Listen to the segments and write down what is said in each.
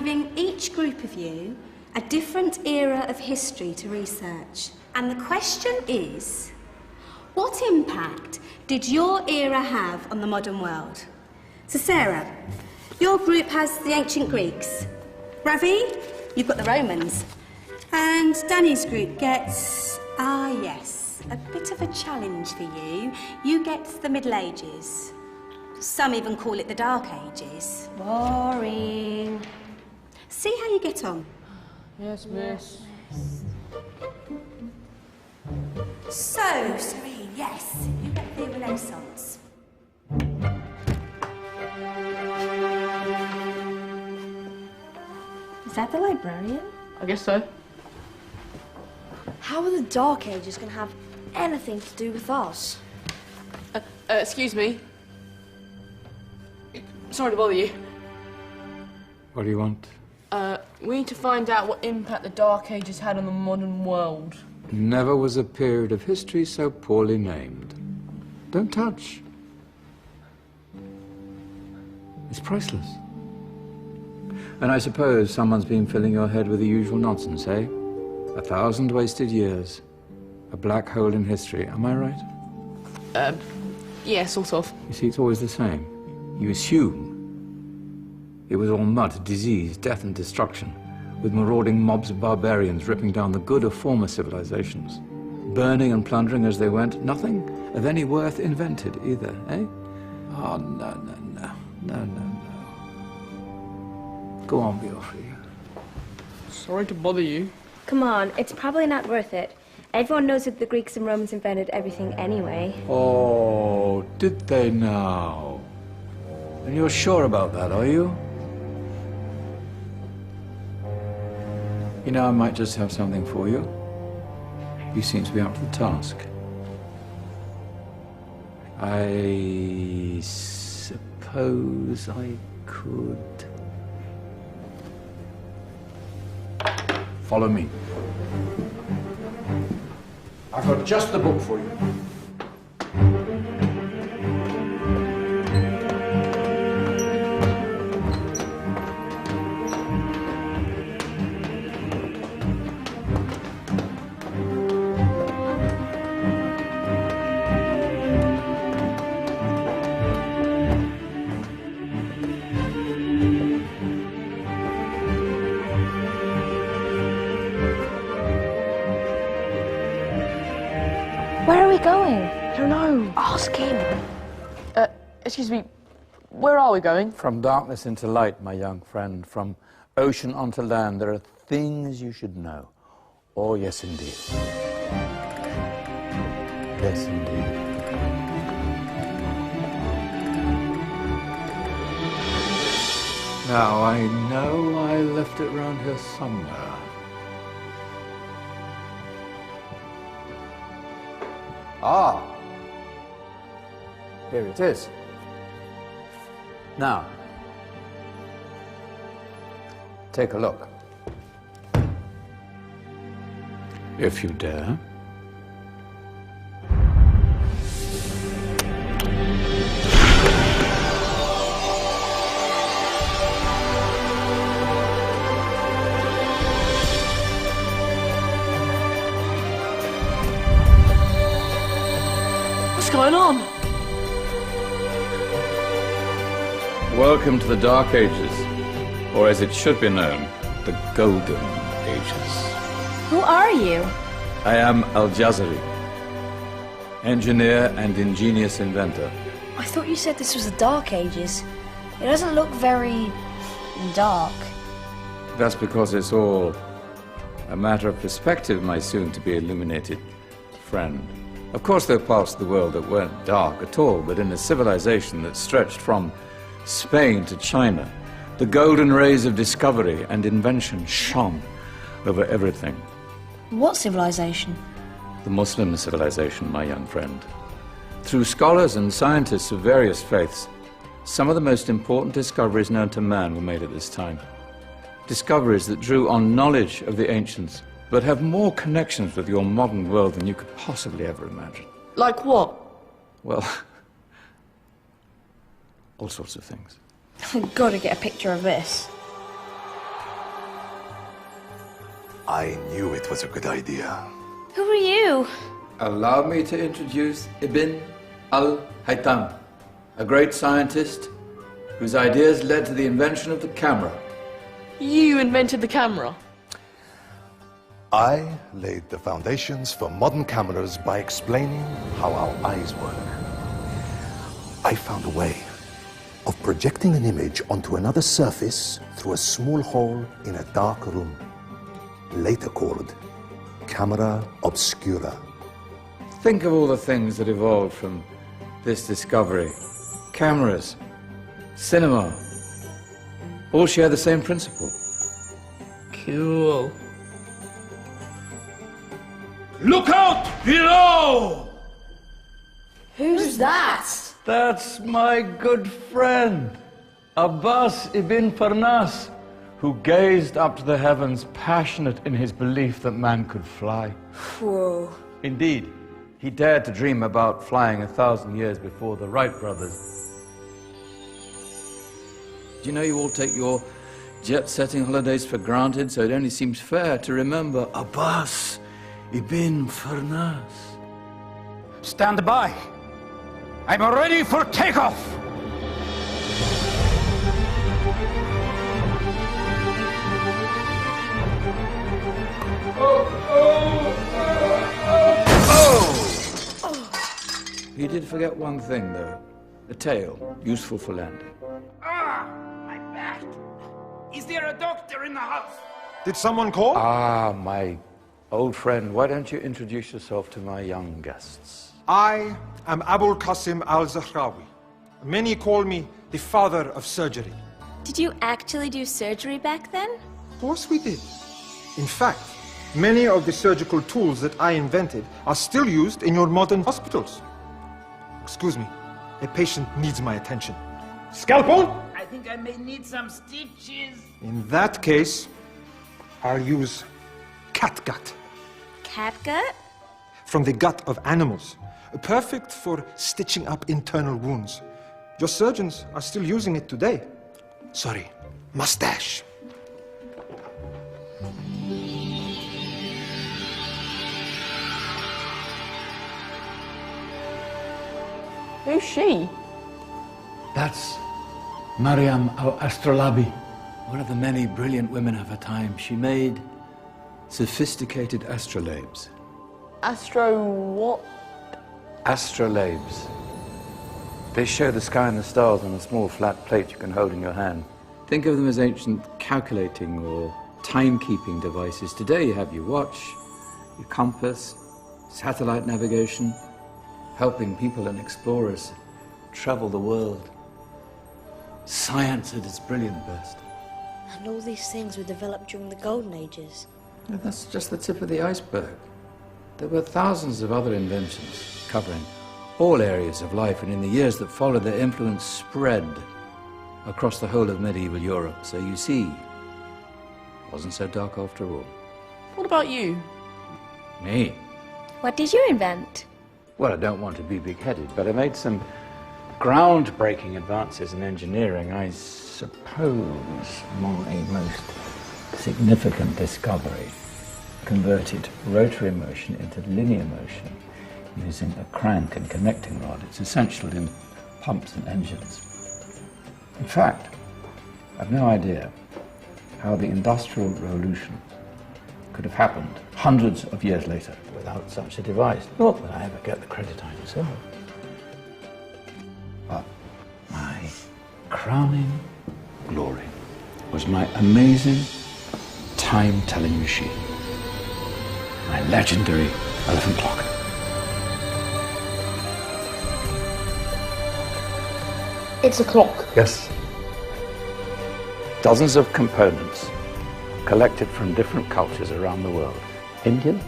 giving each group of you a different era of history to research. And the question is, what impact did your era have on the modern world? So Sarah, your group has the ancient Greeks. Ravi, you've got the Romans. And Danny's group gets, yes, a bit of a challenge for you. You get the Middle Ages. Some even call it the Dark Ages. Boring. See how you get on. Yes, miss. So, Serene, yes, you get the Renaissance. Is that the librarian? I guess so. How are the Dark Ages going to have anything to do with us? Excuse me. Sorry to bother you. What do you want? We need to find out what impact the Dark Ages had on the modern world. Never was a period of history so poorly named. Don't touch. It's priceless. And I suppose someone's been filling your head with the usual nonsense, eh? 1,000 wasted years. A black hole in history, am I right? Yeah, sort of. You see, it's always the same. You assume it was all mud, disease, death and destruction, with marauding mobs of barbarians ripping down the good of former civilizations, burning and plundering as they went. Nothing of any worth invented either, eh? Oh, no. Go on, Beofrey. Sorry to bother you. Come on, it's probably not worth it. Everyone knows that the Greeks and Romans invented everything anyway. Oh, did they now? And you're sure about that, are you? You know, I might just have something for you. You seem to be up to the task. I suppose I could... Follow me. I've got just the book for you. Where are we going? I don't know. Ask him. Excuse me. Where are we going? From darkness into light, my young friend. From ocean onto land, there are things you should know. Oh, yes, indeed. Yes, indeed. Now, I know I left it round here somewhere. Ah, here it is. Now, take a look. If you dare. What's going on? Welcome to the Dark Ages, or as it should be known, the Golden Ages. Who are you? I am Al-Jazari, engineer and ingenious inventor. I thought you said this was the Dark Ages. It doesn't look very dark. That's because it's all a matter of perspective, my soon-to-be illuminated friend. Of course, there are parts of the world that weren't dark at all, but in a civilization that stretched from Spain to China, the golden rays of discovery and invention shone over everything. What civilization? The Muslim civilization, my young friend. Through scholars and scientists of various faiths, some of the most important discoveries known to man were made at this time. Discoveries that drew on knowledge of the ancients, but have more connections with your modern world than you could possibly ever imagine. Like what? Well, all sorts of things. I've got to get a picture of this. I knew it was a good idea. Who are you? Allow me to introduce Ibn al-Haytham, a great scientist whose ideas led to the invention of the camera. You invented the camera? I laid the foundations for modern cameras by explaining how our eyes work. I found a way of projecting an image onto another surface through a small hole in a dark room, later called camera obscura. Think of all the things that evolved from this discovery. Cameras, cinema, all share the same principle. Cool. Look out below! Who's that? That's my good friend, Abbas ibn Farnas, who gazed up to the heavens, passionate in his belief that man could fly. Whoa. Indeed, he dared to dream about flying 1,000 years before the Wright brothers. Do you know you all take your jet-setting holidays for granted, so it only seems fair to remember Abbas ibn Farnas? Stand by. I'm ready for takeoff. You did forget one thing, though. The tail, useful for landing. Ah, my back. Is there a doctor in the house? Did someone call? Ah, my old friend, why don't you introduce yourself to my young guests? I am Abul Qasim al-Zahrawi. Many call me the father of surgery. Did you actually do surgery back then? Of course we did. In fact, many of the surgical tools that I invented are still used in your modern hospitals. Excuse me, a patient needs my attention. Scalpel? I think I may need some stitches. In that case, I'll use catgut. Catgut? From the gut of animals. Perfect for stitching up internal wounds. Your surgeons are still using it today. Sorry, mustache. Who's she? That's Mariam al-Astrolabi, one of the many brilliant women of her time. She made sophisticated astrolabes. Astro what? Astrolabes. They show the sky and the stars on a small flat plate you can hold in your hand. Think of them as ancient calculating or timekeeping devices. Today you have your watch, your compass, satellite navigation, helping people and explorers travel the world. Science at its brilliant best. And all these things were developed during the Golden Ages. And that's just the tip of the iceberg. There were thousands of other inventions covering all areas of life, and in the years that followed, their influence spread across the whole of medieval Europe. So you see, it wasn't so dark after all. What about you? Me? What did you invent? Well, I don't want to be big-headed, but I made some groundbreaking advances in engineering. I suppose my most significant discovery converted rotary motion into linear motion using a crank and connecting rod. It's essential in pumps and engines. In fact, I've no idea how the Industrial Revolution could have happened hundreds of years later without such a device. Not that I ever get the credit I deserve. But my crowning glory was my amazing time-telling machine. My legendary elephant clock. It's a clock. Yes. Dozens of components collected from different cultures around the world. Indian,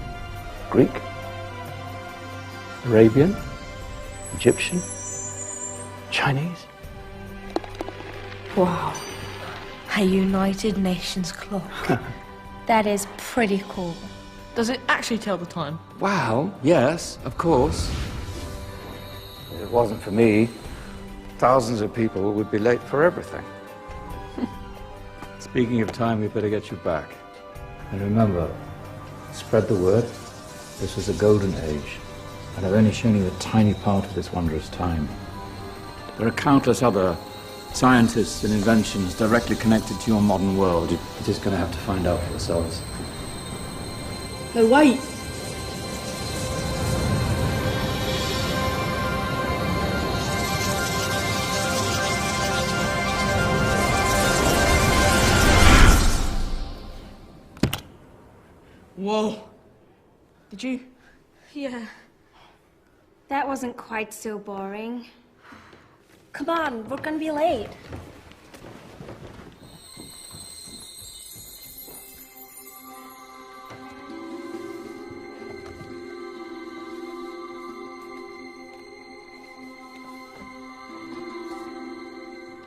Greek, Arabian, Egyptian, Chinese. Wow. A United Nations clock. That is pretty cool. Does it actually tell the time? Wow, yes, of course. If it wasn't for me, thousands of people would be late for everything. Speaking of time, we better get you back. And remember, Spread the word. This was a golden age, and I've only shown you a tiny part of this wondrous time. There are countless other scientists and inventions directly connected to your modern world. You're just going to have to find out for yourselves. No, wait! Whoa. Did you? Yeah. That wasn't quite so boring. Come on, we're gonna be late.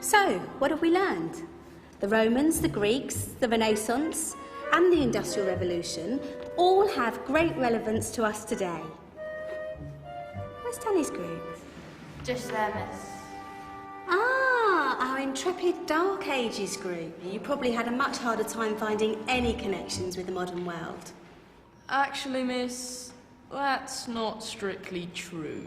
So, what have we learned? The Romans, the Greeks, the Renaissance, and the Industrial Revolution all have great relevance to us today. Where's Danny's group? Just there, miss. Ah, our intrepid Dark Ages group. You probably had a much harder time finding any connections with the modern world. Actually, miss, that's not strictly true.